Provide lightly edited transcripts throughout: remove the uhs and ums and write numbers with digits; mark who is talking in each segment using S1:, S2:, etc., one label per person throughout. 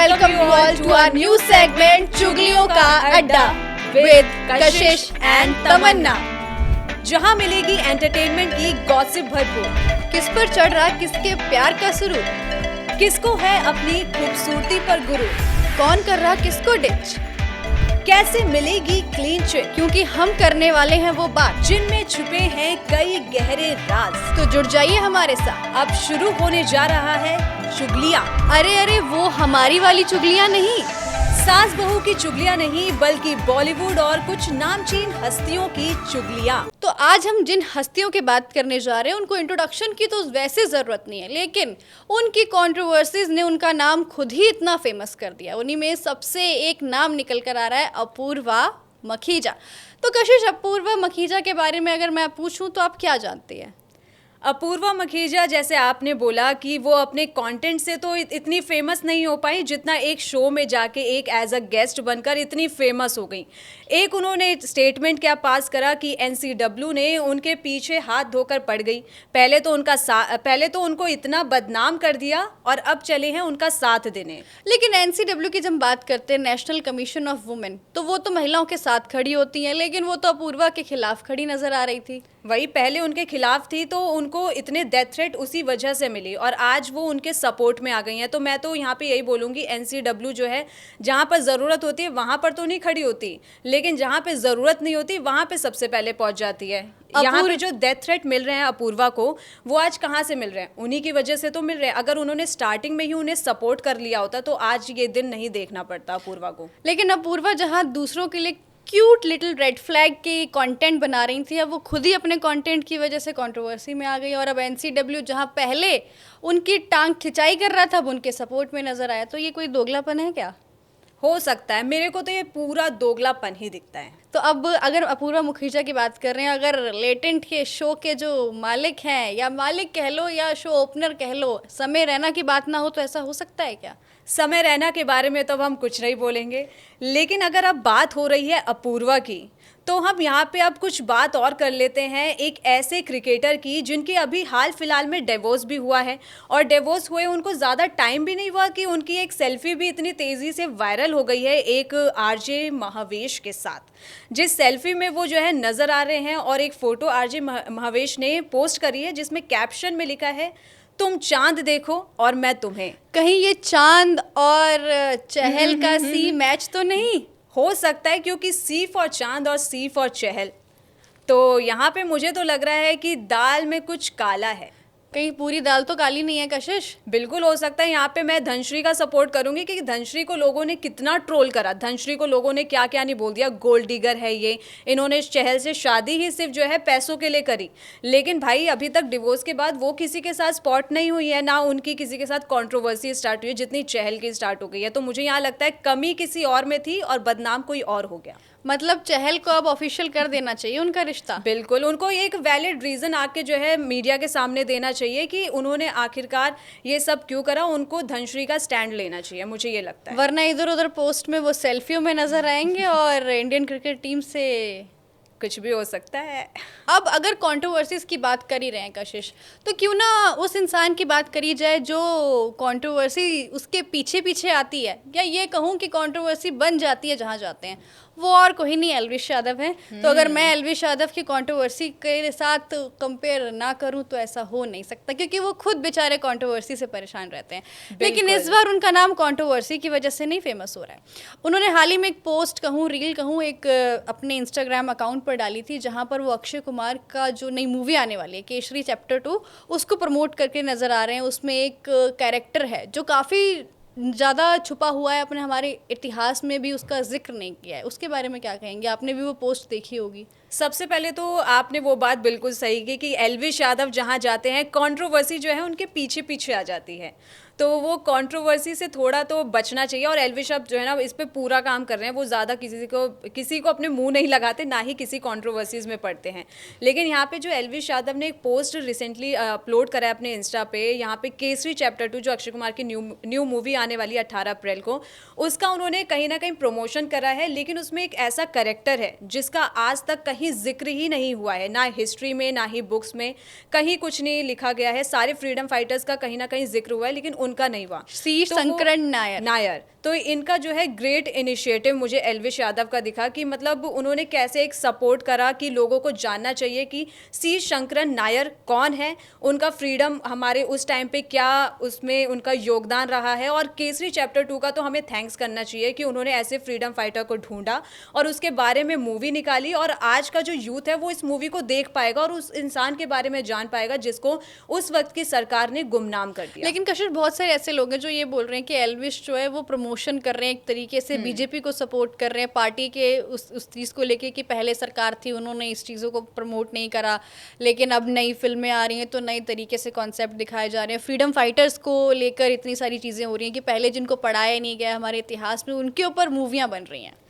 S1: welcome you all to our new segment चुगलियों का अड्डा with Kashish and तमन्ना,
S2: जहां मिलेगी एंटरटेनमेंट की गॉसिप भरपूर।
S1: किस पर चढ़ रहा किसके प्यार का सुरूर,
S2: किसको है अपनी खूबसूरती पर गुरु,
S1: कौन कर रहा किसको डिच,
S2: कैसे मिलेगी क्लीन चिट,
S1: क्योंकि हम करने वाले हैं वो बात
S2: जिनमें छुपे हैं कई गहरे राज।
S1: तो जुड़ जाइए हमारे साथ।
S2: अब शुरू होने जा रहा है चुगलियां।
S1: अरे वो हमारी वाली चुगलियां नहीं,
S2: सास बहू की चुगलियां नहीं, बल्कि बॉलीवुड और कुछ नामचीन हस्तियों की चुगलियां।
S1: तो आज हम जिन हस्तियों की बात करने जा रहे हैं उनको इंट्रोडक्शन की तो वैसे ज़रूरत नहीं है, लेकिन उनकी कंट्रोवर्सीज ने उनका नाम खुद ही इतना फेमस कर दिया। उन्हीं में सबसे एक नाम निकल कर आ रहा है अपूर्वा मखीजा। तो कशिश, अपूर्वा मखीजा के बारे में अगर मैं पूछूं तो आप क्या जानती हैं?
S2: अपूर्वा मखीजा, जैसे आपने बोला कि वो अपने कंटेंट से तो इतनी फेमस नहीं हो पाई जितना एक शो में जाके एक एज अ गेस्ट बनकर इतनी फेमस हो गई। एक उन्होंने स्टेटमेंट क्या पास करा कि एनसीडब्ल्यू ने उनके पीछे हाथ धोकर पड़ गई। पहले तो उनको इतना बदनाम कर दिया और अब चले हैं उनका साथ देने।
S1: लेकिन एनसीडब्ल्यू की जब बात करते हैं, नेशनल कमीशन ऑफ वुमेन, तो वो तो महिलाओं के साथ खड़ी होती हैं, लेकिन वो तो अपूर्वा के खिलाफ खड़ी नजर आ रही थी।
S2: वही पहले उनके खिलाफ थी तो उनको इतने डेथ थ्रेट उसी वजह से मिली और आज वो उनके सपोर्ट में आ गई हैं। तो मैं तो यहाँ पे यही बोलूँगी, एनसीडब्ल्यू जो है जहाँ पर ज़रूरत होती है वहाँ पर तो नहीं खड़ी होती, लेकिन जहाँ पे ज़रूरत नहीं होती वहाँ पे सबसे पहले पहुँच जाती है। यहाँ पे जो डेथ थ्रेट मिल रहे हैं अपूर्वा को, वो आज कहाँ से मिल रहे हैं? उन्हीं की वजह से तो मिल रहे हैं। अगर उन्होंने स्टार्टिंग में ही उन्हें सपोर्ट कर लिया होता तो आज ये दिन नहीं देखना पड़ता अपूर्वा को।
S1: लेकिन अपूर्वा जहाँ दूसरों के लिए क्यूट लिटिल रेड फ्लैग की कंटेंट बना रही थी, अब वो खुद ही अपने कंटेंट की वजह से कंट्रोवर्सी में आ गई। और अब एनसीडब्ल्यू जहां पहले उनकी टांग खिंचाई कर रहा था, अब उनके सपोर्ट में नजर आया। तो ये कोई दोगलापन है क्या?
S2: हो सकता है, मेरे को तो ये पूरा दोगलापन ही दिखता है।
S1: तो अब अगर अपूर्वा मुखीजा की बात कर रहे हैं, अगर लेटेंट के शो के जो मालिक हैं, या मालिक कह लो या शो ओपनर कह लो, समय रैना की बात ना हो तो ऐसा हो सकता है क्या?
S2: समय रैना के बारे में तो हम कुछ नहीं बोलेंगे, लेकिन अगर अब बात हो रही है अपूर्वा की, तो हम यहाँ पे अब कुछ बात और कर लेते हैं एक ऐसे क्रिकेटर की जिनकी अभी हाल फिलहाल में डिवोर्स भी हुआ है। और डिवोर्स हुए उनको ज़्यादा टाइम भी नहीं हुआ कि उनकी एक सेल्फी भी इतनी तेज़ी से वायरल हो गई है एक आरजे महावेश के साथ, जिस सेल्फी में वो जो है नज़र आ रहे हैं। और एक फ़ोटो आरजे महावेश ने पोस्ट करी है जिसमें कैप्शन में लिखा है, तुम चांद देखो और मैं तुम्हें।
S1: कहीं ये चांद और चहल का सी मैच तो नहीं
S2: हो सकता है, क्योंकि सी फॉर चांद और सी फॉर चहल, तो यहाँ पे मुझे तो लग रहा है कि दाल में कुछ काला है।
S1: कहीं पूरी दाल तो काली नहीं है कशिश?
S2: बिल्कुल हो सकता है। यहाँ पे मैं धनश्री का सपोर्ट करूंगी कि धनश्री को लोगों ने कितना ट्रोल करा, धनश्री को लोगों ने क्या क्या नहीं बोल दिया, गोल्ड डिगर है ये, इन्होंने चहल से शादी ही सिर्फ जो है पैसों के लिए करी। लेकिन भाई अभी तक डिवोर्स के बाद वो किसी के साथ स्पॉट नहीं हुई है, ना उनकी किसी के साथ कॉन्ट्रोवर्सी स्टार्ट हुई है जितनी चहल की स्टार्ट हो गई है। तो मुझे यहाँ लगता है कमी किसी और में थी और बदनाम कोई और हो गया।
S1: मतलब चहल को अब ऑफिशियल कर देना चाहिए उनका रिश्ता।
S2: बिल्कुल, उनको एक वैलिड रीज़न आके जो है मीडिया के सामने देना चाहिए कि उन्होंने आखिरकार ये सब क्यों करा। उनको धनश्री का स्टैंड लेना चाहिए, मुझे ये लगता है।
S1: वरना इधर उधर पोस्ट में वो सेल्फियों में नजर आएंगे और इंडियन क्रिकेट टीम से
S2: कुछ भी हो सकता है।
S1: अब अगर कंट्रोवर्सीज की बात कर ही रहे हैं कशिश, तो क्यों ना उस इंसान की बात करी जाए जो कंट्रोवर्सी उसके पीछे पीछे आती है, या ये कहूँ कि कंट्रोवर्सी बन जाती है जहाँ जाते हैं। वो और कोई नहीं, एल्विश यादव हैं। तो अगर मैं एल्विश यादव की कंट्रोवर्सी के साथ कंपेयर ना करूं तो ऐसा हो नहीं सकता, क्योंकि वो खुद बेचारे कंट्रोवर्सी से परेशान रहते हैं। लेकिन इस बार उनका नाम कंट्रोवर्सी की वजह से नहीं फेमस हो रहा है। उन्होंने हाल ही में एक पोस्ट कहूँ, रील कहूँ, एक अपने इंस्टाग्राम अकाउंट पर डाली थी, जहाँ पर वो अक्षय कुमार का जो नई मूवी आने वाली है केसरी चैप्टर 2, उसको प्रमोट करके नज़र आ रहे हैं। उसमें एक कैरेक्टर है जो काफ़ी ज़्यादा छुपा हुआ है, अपने हमारे इतिहास में भी उसका जिक्र नहीं किया है। उसके बारे में क्या कहेंगे? आपने भी वो पोस्ट देखी होगी।
S2: सबसे पहले तो आपने वो बात बिल्कुल सही की कि एल्विश यादव जहाँ जाते हैं कंट्रोवर्सी जो है उनके पीछे पीछे आ जाती है, तो वो कंट्रोवर्सी से थोड़ा तो बचना चाहिए। और एल्विश अब जो है ना इस पे पूरा काम कर रहे हैं, वो ज़्यादा किसी को अपने मुंह नहीं लगाते, ना ही किसी कंट्रोवर्सीज में पड़ते हैं। लेकिन यहाँ पे जो एल्विश यादव ने एक पोस्ट रिसेंटली अपलोड करा है अपने इंस्टा पे, यहाँ पे केसरी चैप्टर 2 जो अक्षय कुमार की न्यू मूवी आने वाली है 18 अप्रैल को, उसका उन्होंने कहीं ना कहीं प्रमोशन करा है। लेकिन उसमें एक ऐसा कैरेक्टर है जिसका आज तक कहीं जिक्र ही नहीं हुआ है, ना हिस्ट्री में ना ही बुक्स में, कहीं कुछ नहीं लिखा गया है। सारे फ्रीडम फाइटर्स का कहीं ना कहीं जिक्र हुआ है, लेकिन उनका नहीं हुआ।
S1: सी
S2: तो वो-
S1: शंकरन नायर।
S2: तो इनका जो है ग्रेट इनिशिएटिव मुझे एल्विश यादव का दिखा कि मतलब उन्होंने कैसे एक सपोर्ट करा कि लोगों को जानना चाहिए कि सी शंकरन नायर कौन है, उनका फ्रीडम हमारे उस टाइम पे क्या उसमें उनका योगदान रहा है। और केसरी चैप्टर 2 का तो हमें थैंक्स करना चाहिए कि उन्होंने ऐसे फ्रीडम फाइटर को ढूंढा और उसके बारे में मूवी निकाली, और आज का जो यूथ है वो इस मूवी को देख पाएगा और उस इंसान के बारे में जान पाएगा जिसको उस वक्त की सरकार ने गुमनाम कर दिया।
S1: लेकिन कशिश बहुत सारे ऐसे लोग हैं जो ये बोल रहे हैं कि एल्विश जो है वो प्रमोशन कर रहे हैं, एक तरीके से बीजेपी को सपोर्ट कर रहे हैं, पार्टी के उस चीज़ को लेके कि पहले सरकार थी उन्होंने इस चीज़ों को प्रमोट नहीं करा, लेकिन अब नई फिल्में आ रही हैं तो नए तरीके से कॉन्सेप्ट दिखाए जा रहे हैं। फ्रीडम फाइटर्स को लेकर इतनी सारी चीज़ें हो रही हैं कि पहले जिनको पढ़ाया नहीं गया हमारे इतिहास में, उनके ऊपर मूवियाँ बन रही हैं।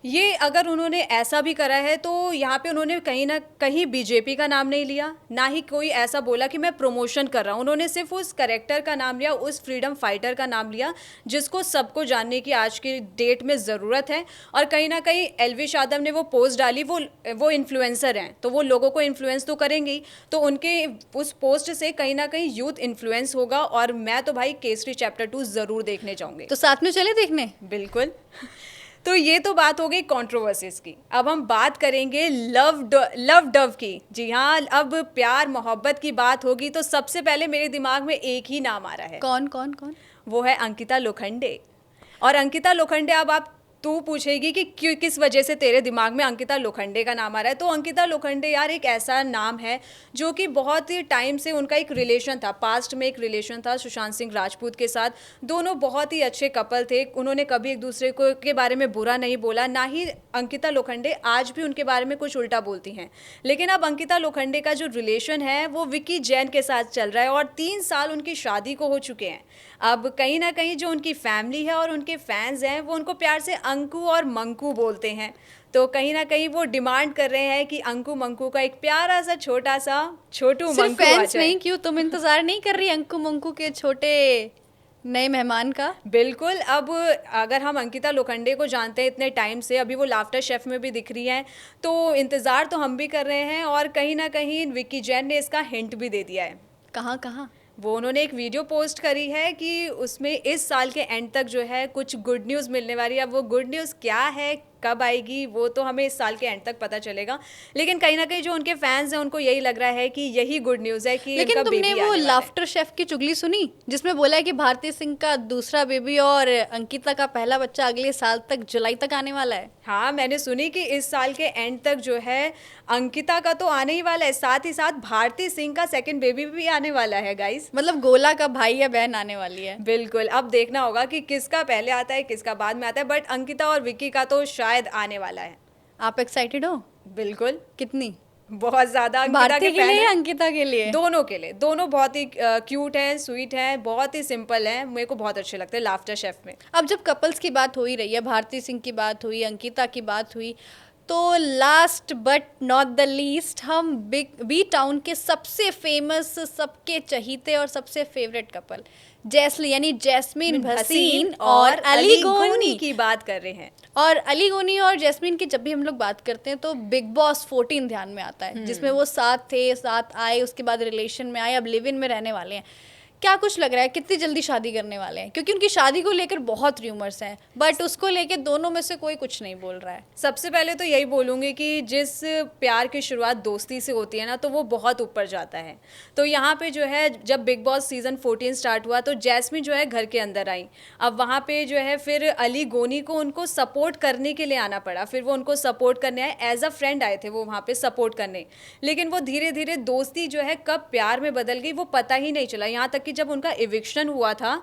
S2: ये अगर उन्होंने ऐसा भी करा है तो यहाँ पे उन्होंने कहीं ना कहीं बीजेपी का नाम नहीं लिया, ना ही कोई ऐसा बोला कि मैं प्रमोशन कर रहा हूँ। उन्होंने सिर्फ उस कैरेक्टर का नाम लिया, उस फ्रीडम फाइटर का नाम लिया जिसको सबको जानने की आज की डेट में ज़रूरत है। और कहीं ना कहीं एल्विश यादव ने वो पोस्ट डाली, वो इन्फ्लुएंसर हैं तो वो लोगों को इन्फ्लुएंस तो करेंगे ही, तो उनके उस पोस्ट से कहीं ना कहीं यूथ इन्फ्लुएंस होगा। और मैं तो भाई केसरी चैप्टर 2 ज़रूर देखने जाऊँगी।
S1: तो साथ में चले देखने।
S2: बिल्कुल। तो ये तो बात हो गई कंट्रोवर्सीज की। अब हम बात करेंगे लव डव की। जी हाँ, अब प्यार मोहब्बत की बात होगी तो सबसे पहले मेरे दिमाग में एक ही नाम आ रहा है।
S1: कौन कौन कौन?
S2: वो है अंकिता लोखंडे। और अंकिता लोखंडे, अब आप तू पूछेगी कि क्यों, किस वजह से तेरे दिमाग में अंकिता लोखंडे का नाम आ रहा है। तो अंकिता लोखंडे यार एक ऐसा नाम है जो कि बहुत ही टाइम से उनका एक रिलेशन था, पास्ट में एक रिलेशन था सुशांत सिंह राजपूत के साथ। दोनों बहुत ही अच्छे कपल थे, उन्होंने कभी एक दूसरे को के बारे में बुरा नहीं बोला, ना ही अंकिता लोखंडे आज भी उनके बारे में कुछ उल्टा बोलती हैं। लेकिन अब अंकिता लोखंडे का जो रिलेशन है वो विक्की जैन के साथ चल रहा है और 3 साल उनकी शादी को हो चुके हैं। अब कहीं ना कहीं जो उनकी फैमिली है और उनके फैंस हैं वो उनको प्यार से अंकु और मंकू बोलते हैं। तो कहीं ना कहीं वो डिमांड कर रहे हैं कि अंकु मंकू का एक प्यारा सा छोटा सा छोटू
S1: सिर्फ
S2: मंकू आ
S1: फैंस
S2: जाए।
S1: नहीं, क्यों तुम इंतजार नहीं कर रही अंकु मंकू के छोटे नए मेहमान का?
S2: बिल्कुल। अब अगर हम अंकिता लोखंडे को जानते हैं इतने टाइम से, अभी वो लाफ्टर शेफ में भी दिख रही हैं, तो इंतज़ार तो हम भी कर रहे हैं। और कहीं ना कहीं विक्की जैन ने इसका हिंट भी दे दिया है।
S1: कहाँ कहाँ?
S2: वो उन्होंने एक वीडियो पोस्ट करी है कि उसमें इस साल के एंड तक जो है कुछ गुड न्यूज़ मिलने वाली है। अब वो गुड न्यूज़ क्या है, कब आएगी, वो तो हमें इस साल के एंड तक पता चलेगा। लेकिन कहीं ना कहीं जो उनके फैंस हैं उनको यही लग रहा है कि यही गुड न्यूज़ है कि
S1: लेकिन
S2: इनका
S1: तुमने
S2: बेबी
S1: वो
S2: आने वाला है।
S1: लाफ्टर शेफ की चुगली सुनी जिसमें बोला है कि भारती सिंह का दूसरा बेबी और अंकिता का पहला बच्चा अगले साल तक, जुलाई तक आने वाला है?
S2: हाँ, मैंने सुनी कि इस साल के एंड तक जो है अंकिता का तो आने ही वाला है, साथ ही साथ भारती सिंह का सेकंड बेबी भी आने वाला है गाइस।
S1: मतलब गोला का भाई या बहन आने वाली है।
S2: बिल्कुल। अब देखना होगा कि किसका पहले आता है किसका बाद में आता है, बट अंकिता और विक्की का तो शायद आने वाला है।
S1: आप एक्साइटेड हो?
S2: बिल्कुल,
S1: कितनी?
S2: बहुत ज्यादा। अंकिता
S1: भारती
S2: के
S1: के
S2: फैन
S1: लिए,
S2: हैं।
S1: अंकिता के लिए?
S2: दोनों के लिए। दोनों बहुत ही क्यूट हैं, स्वीट हैं, बहुत ही सिंपल हैं, मेरे को बहुत अच्छे लगते हैं लाफ्टर शेफ में।
S1: अब जब कपल्स की बात हो ही रही है, भारती सिंह की बात हुई, अंकिता की बात हुई, तो last but not the least हम बी टाउन के सबसे फेमस, सबके चहीते और सबसे फेवरेट कपल जैस्ली यानी जैस्मीन भसीन और अली गोनी
S2: की बात कर रहे हैं।
S1: और अली गोनी और जैस्मीन की जब भी हम लोग बात करते हैं तो बिग बॉस 14 ध्यान में आता है, जिसमें वो साथ थे, साथ आए, उसके बाद रिलेशन में आए, अब लिव इन में रहने वाले हैं। क्या कुछ लग रहा है कितनी जल्दी शादी करने वाले हैं? क्योंकि उनकी शादी को लेकर बहुत र्यूमर्स हैं, बट उसको लेकर दोनों में से कोई कुछ नहीं बोल रहा है।
S2: सबसे पहले तो यही बोलूँगी कि जिस प्यार की शुरुआत दोस्ती से होती है ना, तो वो बहुत ऊपर जाता है। तो यहाँ पे जो है जब बिग बॉस सीज़न 14 स्टार्ट हुआ तो जैस्मीन जो है घर के अंदर आई। अब वहाँ पे जो है फिर अली गोनी को उनको सपोर्ट करने के लिए आना पड़ा, फिर वो उनको सपोर्ट करने आए, एज अ फ्रेंड आए थे वो वहाँ पे सपोर्ट करने। लेकिन वो धीरे धीरे दोस्ती जो है कब प्यार में बदल गई वो पता ही नहीं चला। यहाँ तक कि जब उनका इविक्शन हुआ था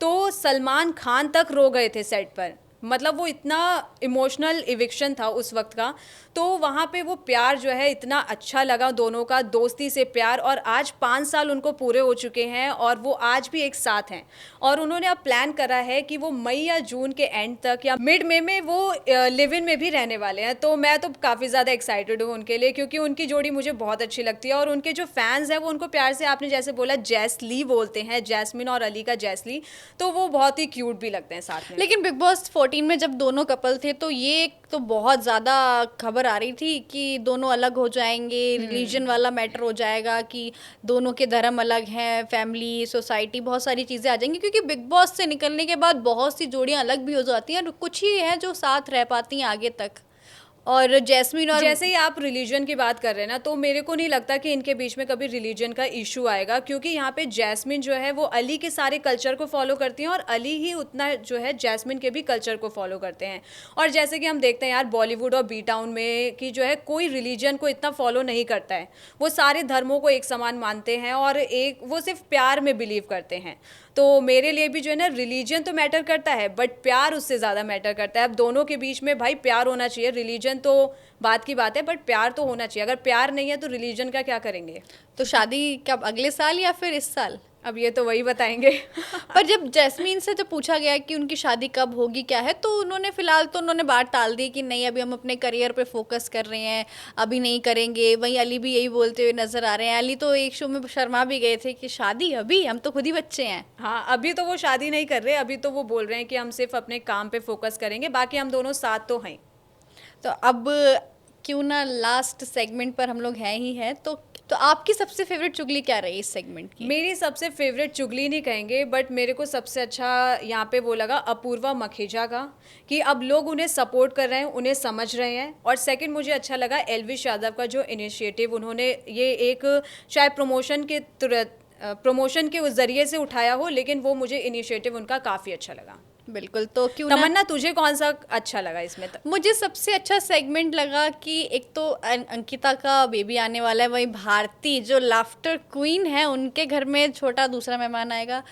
S2: तो सलमान खान तक रो गए थे सेट पर। मतलब वो इतना इमोशनल इविक्शन था उस वक्त का। तो वहाँ पे वो प्यार जो है इतना अच्छा लगा दोनों का, दोस्ती से प्यार। और आज 5 साल उनको पूरे हो चुके हैं और वो आज भी एक साथ हैं। और उन्होंने अब प्लान करा है कि वो मई या जून के एंड तक या मिड मई में वो लिव इन में भी रहने वाले हैं। तो मैं तो काफ़ी ज़्यादा एक्साइटेड हूँ उनके लिए, क्योंकि उनकी जोड़ी मुझे बहुत अच्छी लगती है। और उनके जो फैंस हैं वो उनको प्यार से, आपने जैसे बोला, जैसली बोलते हैं, जैस्मिन और अली का जैसली। तो वो बहुत ही क्यूट भी लगते हैं साथ में।
S1: लेकिन बिग बॉस 14 2014 में जब दोनों कपल थे तो ये तो बहुत ज़्यादा खबर आ रही थी कि दोनों अलग हो जाएंगे, रिलीजन वाला मैटर हो जाएगा कि दोनों के धर्म अलग हैं, फैमिली, सोसाइटी, बहुत सारी चीज़ें आ जाएंगी, क्योंकि बिग बॉस से निकलने के बाद बहुत सी जोड़ियां अलग भी हो जाती हैं और कुछ ही हैं जो साथ रह पाती हैं आगे तक। और जैस्मीन और
S2: जैसे ही आप रिलीजन की बात कर रहे हैं ना, तो मेरे को नहीं लगता कि इनके बीच में कभी रिलीजन का इशू आएगा, क्योंकि यहाँ पे जैस्मिन जो है वो अली के सारे कल्चर को फॉलो करती हैं और अली ही उतना जो है जैस्मिन के भी कल्चर को फॉलो करते हैं। और जैसे कि हम देखते हैं यार बॉलीवुड और बी टाउन में कि जो है कोई रिलीजन को इतना फॉलो नहीं करता है, वो सारे धर्मों को एक समान मानते हैं और एक वो सिर्फ प्यार में बिलीव करते हैं। तो मेरे लिए भी जो है ना रिलीजन तो मैटर करता है, बट प्यार उससे ज़्यादा मैटर करता है। अब दोनों के बीच में भाई प्यार होना चाहिए, रिलीजन तो बात की बात है बट प्यार तो होना चाहिए। अगर प्यार नहीं है तो रिलीजन का क्या करेंगे?
S1: तो शादी कब, अगले साल या फिर इस साल?
S2: अब ये तो वही बताएंगे।
S1: पर जब जैस्मीन से जब पूछा गया कि उनकी शादी कब होगी क्या है, तो उन्होंने फिलहाल तो उन्होंने बात टाल दी कि नहीं अभी हम अपने करियर पे फोकस कर रहे हैं, अभी नहीं करेंगे। वहीं अली भी यही बोलते हुए नजर आ रहे हैं। अली तो एक शो में शर्मा भी गए थे कि शादी अभी, हम तो खुद ही बच्चे हैं।
S2: हाँ, अभी तो वो शादी नहीं कर रहे, अभी तो वो बोल रहे हैं कि हम सिर्फ अपने काम पे फोकस करेंगे, बाकी हम दोनों साथ तो हैं।
S1: तो अब क्यों ना लास्ट सेगमेंट पर हम लोग हैं ही हैं, तो आपकी सबसे फेवरेट चुगली क्या रही इस सेगमेंट की?
S2: मेरी सबसे फेवरेट चुगली नहीं कहेंगे, बट मेरे को सबसे अच्छा यहाँ पे वो लगा अपूर्वा मखीजा का, कि अब लोग उन्हें सपोर्ट कर रहे हैं, उन्हें समझ रहे हैं। और सेकंड मुझे अच्छा लगा एल्विश यादव का जो इनिशिएटिव उन्होंने ये एक शायद प्रमोशन के उस जरिए से उठाया हो, लेकिन वो मुझे इनिशिएटिव उनका काफ़ी अच्छा लगा।
S1: बिल्कुल। तो क्यों ना,
S2: तमन्ना तुझे कौन सा अच्छा लगा इसमें?
S1: मुझे सबसे अच्छा सेगमेंट लगा कि एक तो अंकिता का बेबी आने वाला है, वही भारती जो लाफ्टर क्वीन है उनके घर में छोटा दूसरा मेहमान आएगा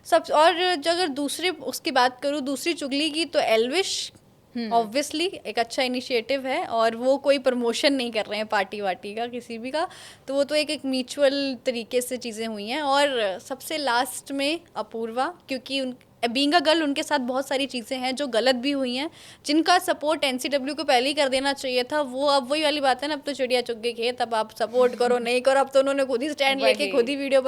S1: सब। और जो अगर दूसरे उसकी बात करूँ दूसरी चुगली की, तो एल्विश ऑब्वियसली एक अच्छा इनिशिएटिव है और वो कोई प्रमोशन नहीं कर रहे हैं पार्टी वार्टी का किसी भी का, तो वो तो एक म्यूचुअल तरीके से चीज़ें हुई हैं। और सबसे लास्ट में अपूर्वा, क्योंकि उन बीइंग अ गर्ल उनके साथ बहुत सारी चीज़ें हैं जो गलत भी हुई हैं, जिनका सपोर्ट एनसीडब्ल्यू को पहले ही कर देना चाहिए था। वो अब वही वाली बात है ना, अब तो चिड़िया चुग गई खेत, अब आप सपोर्ट करो नहीं करो, अब तो उन्होंने खुद ही स्टैंड लेके खुद ही वीडियो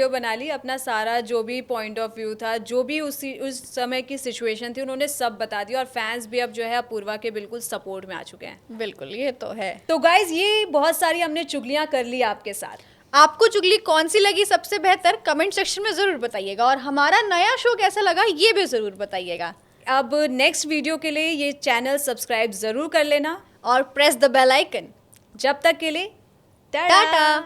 S1: बना ली, अपना सारा जो भी पॉइंट ऑफ व्यू था, जो भी उस समय की सिचुएशन थी, उन्होंने सब बता दिया। और फैंस भी अब जो है अपूर्वा के बिल्कुल सपोर्ट में आ चुके हैं। बिल्कुल, ये तो है।
S2: तो गाइज ये बहुत सारी हमने चुगलियाँ कर ली आपके साथ।
S1: आपको चुगली कौन सी लगी सबसे बेहतर, कमेंट सेक्शन में ज़रूर बताइएगा। और हमारा नया शो कैसा लगा ये भी ज़रूर बताइएगा।
S2: अब नेक्स्ट वीडियो के लिए ये चैनल सब्सक्राइब ज़रूर कर लेना
S1: और प्रेस द बेल आइकन।
S2: जब तक के लिए
S1: टाटा।